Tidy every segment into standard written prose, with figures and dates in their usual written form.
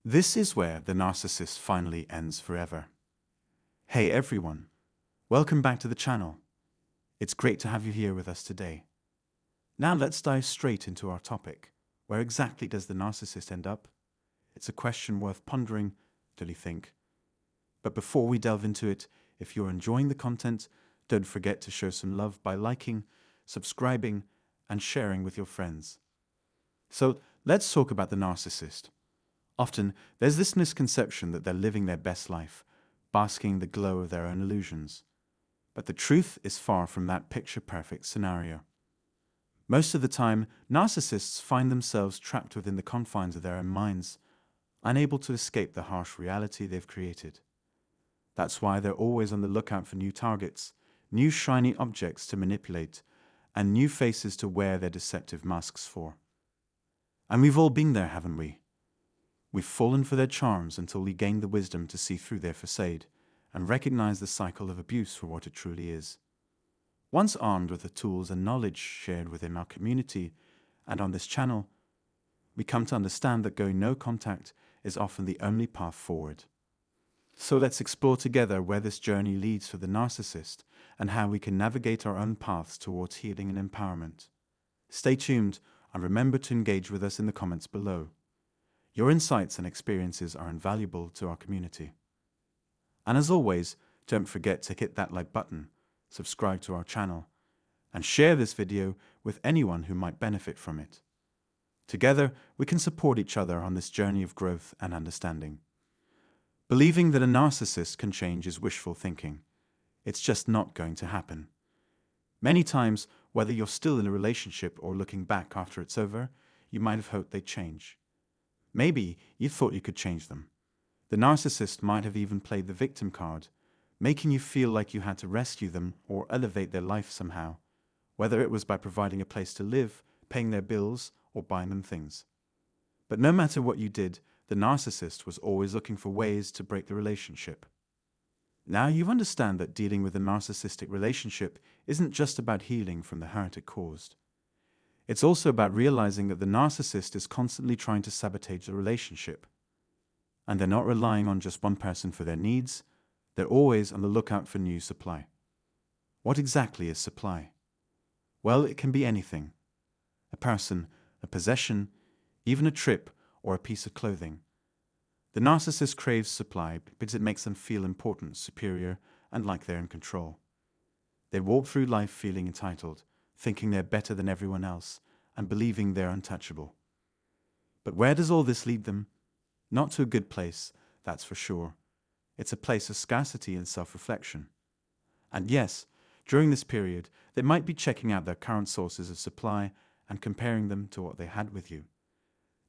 This is where the narcissist finally ends forever. Hey everyone, welcome back to the channel. It's great to have you here with us today. Now let's dive straight into our topic. Where exactly does the narcissist end up? It's a question worth pondering, don't you think? But before we delve into it, if you're enjoying the content, don't forget to show some love by liking, subscribing, and sharing with your friends. So let's talk about the narcissist. Often, there's this misconception that they're living their best life, basking in the glow of their own illusions. But the truth is far from that picture-perfect scenario. Most of the time, narcissists find themselves trapped within the confines of their own minds, unable to escape the harsh reality they've created. That's why they're always on the lookout for new targets, new shiny objects to manipulate, and new faces to wear their deceptive masks for. And we've all been there, haven't we? We've fallen for their charms until we gain the wisdom to see through their facade and recognize the cycle of abuse for what it truly is. Once armed with the tools and knowledge shared within our community and on this channel, we come to understand that going no contact is often the only path forward. So let's explore together where this journey leads for the narcissist and how we can navigate our own paths towards healing and empowerment. Stay tuned and remember to engage with us in the comments below. Your insights and experiences are invaluable to our community. And as always, don't forget to hit that like button, subscribe to our channel, and share this video with anyone who might benefit from it. Together, we can support each other on this journey of growth and understanding. Believing that a narcissist can change is wishful thinking. It's just not going to happen. Many times, whether you're still in a relationship or looking back after it's over, you might have hoped they'd change. Maybe you thought you could change them. The narcissist might have even played the victim card, making you feel like you had to rescue them or elevate their life somehow, whether it was by providing a place to live, paying their bills, or buying them things. But no matter what you did, the narcissist was always looking for ways to break the relationship. Now you understand that dealing with a narcissistic relationship isn't just about healing from the hurt it caused. It's also about realizing that the narcissist is constantly trying to sabotage the relationship. And they're not relying on just one person for their needs, they're always on the lookout for new supply. What exactly is supply? Well, it can be anything. A person, a possession, even a trip, or a piece of clothing. The narcissist craves supply because it makes them feel important, superior, and like they're in control. They walk through life feeling entitled, thinking they're better than everyone else, and believing they're untouchable. But where does all this lead them? Not to a good place, that's for sure. It's a place of scarcity and self-reflection. And yes, during this period, they might be checking out their current sources of supply and comparing them to what they had with you.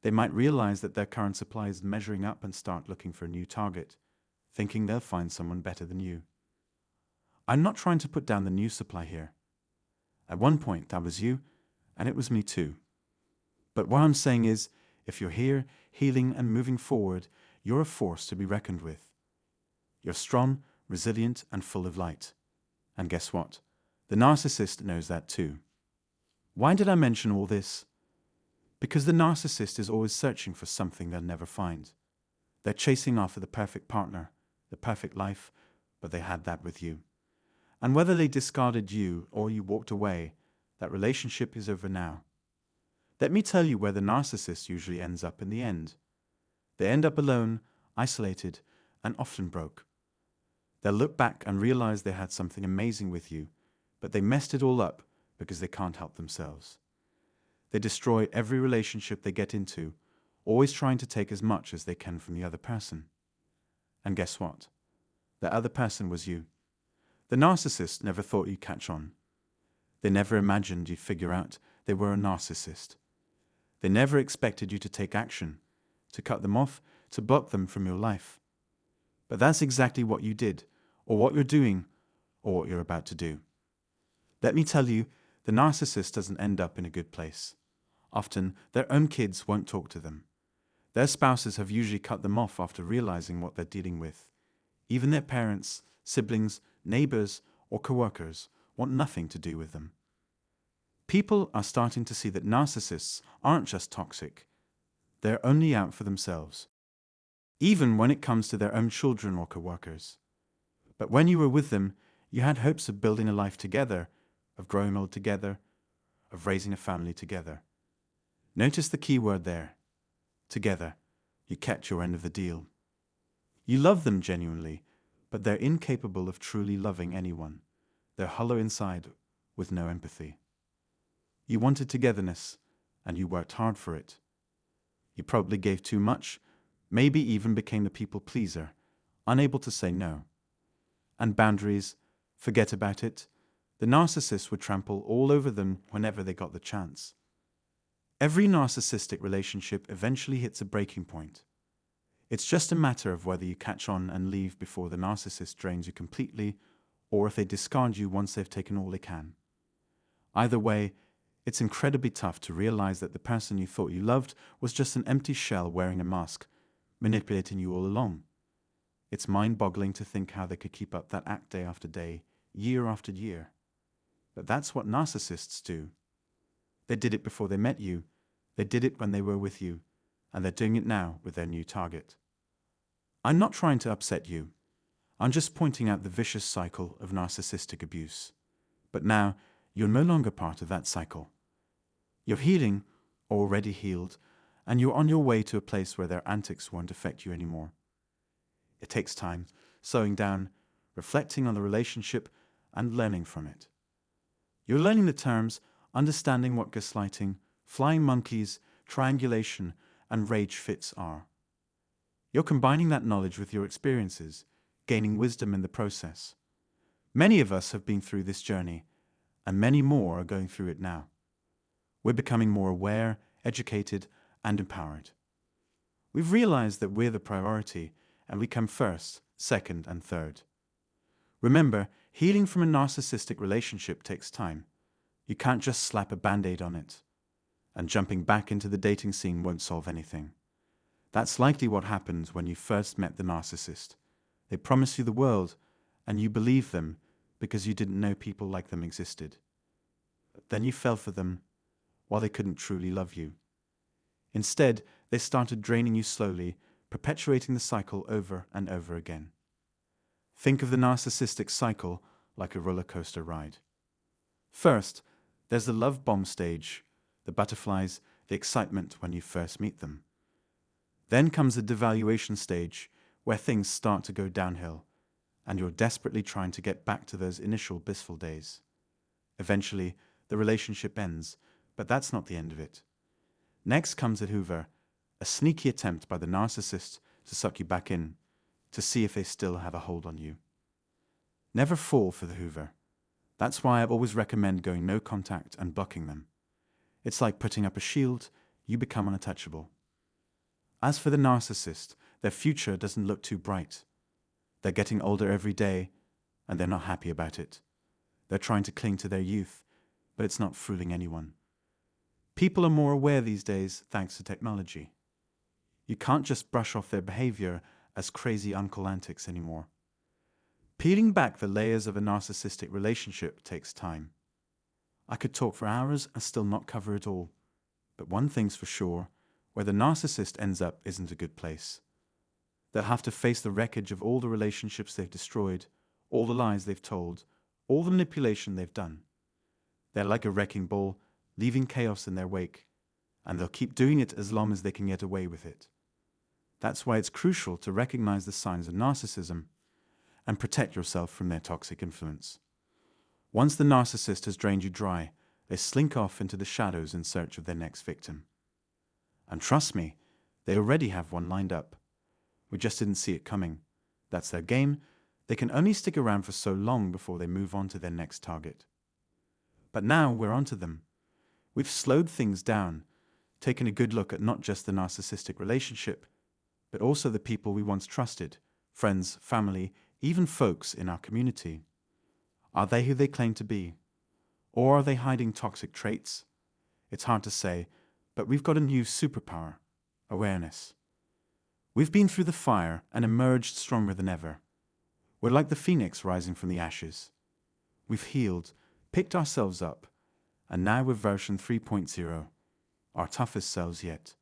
They might realize that their current supply is measuring up and start looking for a new target, thinking they'll find someone better than you. I'm not trying to put down the new supply here. At one point, that was you, and it was me too. But what I'm saying is, if you're here, healing and moving forward, you're a force to be reckoned with. You're strong, resilient, and full of light. And guess what? The narcissist knows that too. Why did I mention all this? Because the narcissist is always searching for something they'll never find. They're chasing after the perfect partner, the perfect life, but they had that with you. And whether they discarded you or you walked away, that relationship is over now. Let me tell you where the narcissist usually ends up in the end. They end up alone, isolated, and often broke. They'll look back and realize they had something amazing with you, but they messed it all up because they can't help themselves. They destroy every relationship they get into, always trying to take as much as they can from the other person. And guess what? The other person was you. The narcissist never thought you'd catch on. They never imagined you'd figure out they were a narcissist. They never expected you to take action, to cut them off, to block them from your life. But that's exactly what you did, or what you're doing, or what you're about to do. Let me tell you, the narcissist doesn't end up in a good place. Often, their own kids won't talk to them. Their spouses have usually cut them off after realizing what they're dealing with. Even their parents, siblings, neighbors, or coworkers want nothing to do with them. People are starting to see that narcissists aren't just toxic. They're only out for themselves. even when it comes to their own children or co-workers. But when you were with them, you had hopes of building a life together, of growing old together, of raising a family together. Notice the key word there. Together. You kept your end of the deal. You love them genuinely, but they're incapable of truly loving anyone. They're hollow inside, with no empathy. You wanted togetherness, and you worked hard for it. You probably gave too much, maybe even became the people pleaser, unable to say no. And boundaries, forget about it. The narcissist would trample all over them whenever they got the chance. Every narcissistic relationship eventually hits a breaking point. It's just a matter of whether you catch on and leave before the narcissist drains you completely, or if they discard you once they've taken all they can. Either way, it's incredibly tough to realize that the person you thought you loved was just an empty shell wearing a mask, manipulating you all along. It's mind-boggling to think how they could keep up that act day after day, year after year. But that's what narcissists do. They did it before they met you, they did it when they were with you, and they're doing it now with their new target. I'm not trying to upset you. I'm just pointing out the vicious cycle of narcissistic abuse. But now, you're no longer part of that cycle. You're healing, or already healed, and you're on your way to a place where their antics won't affect you anymore. It takes time, slowing down, reflecting on the relationship, and learning from it. You're learning the terms, understanding what gaslighting, flying monkeys, triangulation, and rage fits are. You're combining that knowledge with your experiences, gaining wisdom in the process. Many of us have been through this journey, and many more are going through it now. We're becoming more aware, educated, and empowered. We've realized that we're the priority, and we come first, second, and third. Remember, healing from a narcissistic relationship takes time. You can't just slap a band-aid on it. And jumping back into the dating scene won't solve anything. That's likely what happened when you first met the narcissist. They promised you the world, and you believed them because you didn't know people like them existed. But then you fell for them while they couldn't truly love you. Instead, they started draining you slowly, perpetuating the cycle over and over again. Think of the narcissistic cycle like a roller coaster ride. First, there's the love bomb stage, the butterflies, the excitement when you first meet them. Then comes the devaluation stage, where things start to go downhill, and you're desperately trying to get back to those initial blissful days. Eventually, the relationship ends, but that's not the end of it. Next comes the hoover, a sneaky attempt by the narcissist to suck you back in, to see if they still have a hold on you. Never fall for the hoover. That's why I always recommend going no contact and blocking them. It's like putting up a shield, you become untouchable. As for the narcissist, their future doesn't look too bright. They're getting older every day, and they're not happy about it. They're trying to cling to their youth, but it's not fooling anyone. People are more aware these days thanks to technology. You can't just brush off their behavior as crazy uncle antics anymore. Peeling back the layers of a narcissistic relationship takes time. I could talk for hours and still not cover it all. But one thing's for sure, where the narcissist ends up isn't a good place. They'll have to face the wreckage of all the relationships they've destroyed, all the lies they've told, all the manipulation they've done. They're like a wrecking ball, leaving chaos in their wake, and they'll keep doing it as long as they can get away with it. That's why it's crucial to recognize the signs of narcissism and protect yourself from their toxic influence. Once the narcissist has drained you dry, they slink off into the shadows in search of their next victim. And trust me, they already have one lined up. We just didn't see it coming. That's their game. They can only stick around for so long before they move on to their next target. But now we're onto them. We've slowed things down, taken a good look at not just the narcissistic relationship, but also the people we once trusted, friends, family, even folks in our community. Are they who they claim to be? Or are they hiding toxic traits? It's hard to say, but we've got a new superpower: awareness. We've been through the fire and emerged stronger than ever. We're like the phoenix rising from the ashes. We've healed, picked ourselves up, and now we're version 3.0, our toughest selves yet.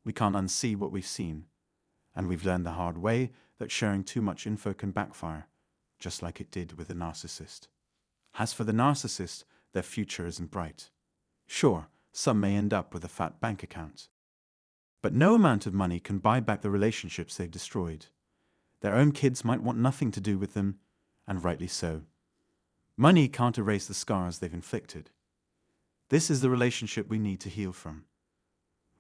We can't unsee what we've seen, And we've learned the hard way that sharing too much info can backfire, just like it did with the narcissist. As for the narcissist, their future isn't bright. Sure, some may end up with a fat bank account. But no amount of money can buy back the relationships they've destroyed. Their own kids might want nothing to do with them, and rightly so. Money can't erase the scars they've inflicted. This is the relationship we need to heal from.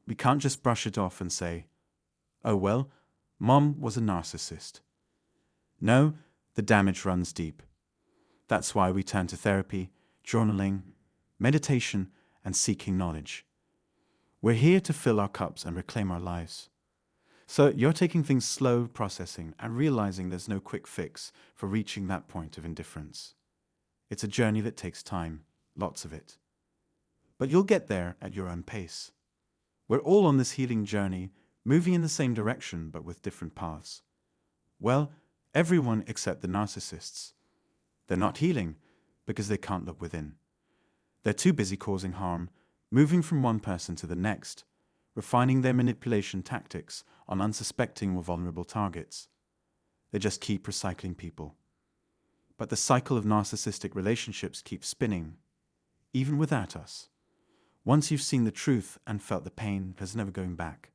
We can't just brush it off and say, "Oh well, Mom was a narcissist." No, the damage runs deep. That's why we turn to therapy, journaling, meditation, and seeking knowledge. We're here to fill our cups and reclaim our lives. So you're taking things slow, processing, and realizing there's no quick fix for reaching that point of indifference. It's a journey that takes time, lots of it. But you'll get there at your own pace. We're all on this healing journey, moving in the same direction but with different paths. Well, everyone except the narcissists. They're not healing because they can't look within. They're too busy causing harm, moving from one person to the next, refining their manipulation tactics on unsuspecting or vulnerable targets. They just keep recycling people. But the cycle of narcissistic relationships keeps spinning, even without us. Once you've seen the truth and felt the pain, there's never going back.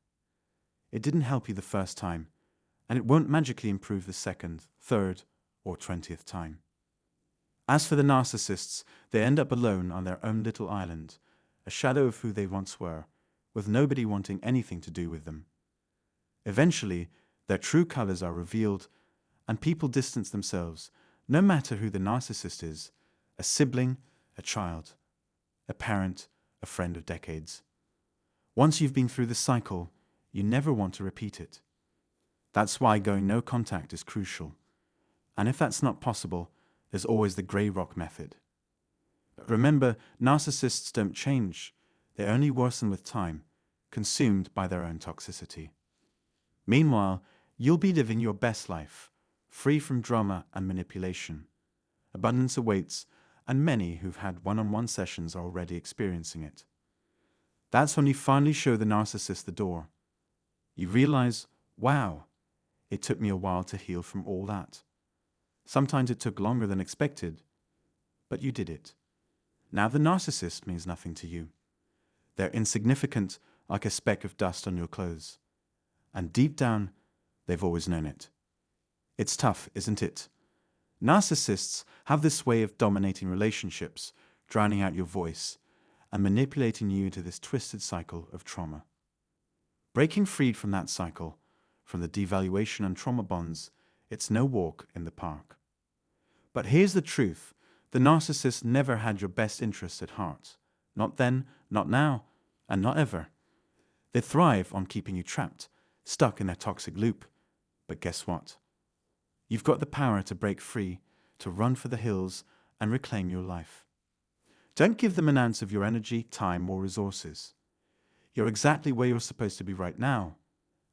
It didn't help you the first time, and it won't magically improve the second, third, or 20th time. As for the narcissists, they end up alone on their own little island, a shadow of who they once were, with nobody wanting anything to do with them. Eventually, their true colors are revealed, and people distance themselves, no matter who the narcissist is, a sibling, a child, a parent, a friend of decades. Once you've been through the cycle, you never want to repeat it. That's why going no contact is crucial. And if that's not possible, there's always the grey rock method. But remember, narcissists don't change. They only worsen with time, consumed by their own toxicity. Meanwhile, you'll be living your best life, free from drama and manipulation. Abundance awaits, and many who've had one-on-one sessions are already experiencing it. That's when you finally show the narcissist the door. You realize, wow, it took me a while to heal from all that. Sometimes it took longer than expected, but you did it. Now the narcissist means nothing to you. They're insignificant, like a speck of dust on your clothes. And deep down, they've always known it. It's tough, isn't it? Narcissists have this way of dominating relationships, drowning out your voice, and manipulating you into this twisted cycle of trauma. Breaking free from that cycle, from the devaluation and trauma bonds, it's no walk in the park. But here's the truth. The narcissist never had your best interests at heart. Not then, not now, and not ever. They thrive on keeping you trapped, stuck in their toxic loop. But guess what? You've got the power to break free, to run for the hills, and reclaim your life. Don't give them an ounce of your energy, time, or resources. You're exactly where you're supposed to be right now,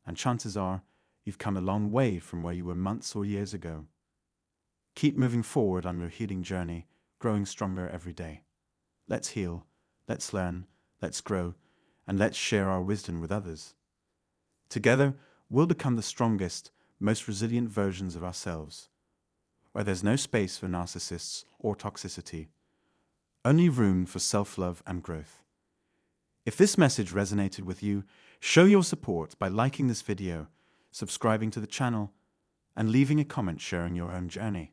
and chances are you've come a long way from where you were months or years ago. Keep moving forward on your healing journey, growing stronger every day. Let's heal, let's learn, let's grow, and let's share our wisdom with others. Together, we'll become the strongest, most resilient versions of ourselves, where there's no space for narcissists or toxicity, only room for self-love and growth. If this message resonated with you, show your support by liking this video, subscribing to the channel, and leaving a comment sharing your own journey.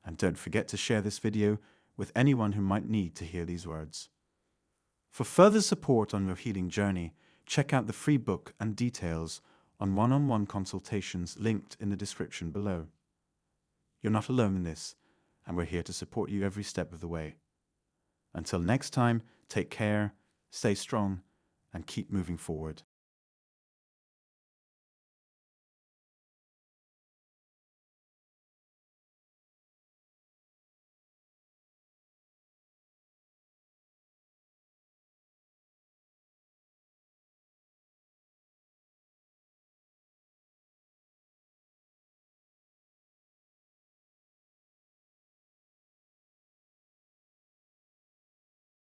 And don't forget to share this video with anyone who might need to hear these words. For further support on your healing journey, check out the free book and details on one-on-one consultations linked in the description below. You're not alone in this, and we're here to support you every step of the way. Until next time, take care, stay strong, and keep moving forward.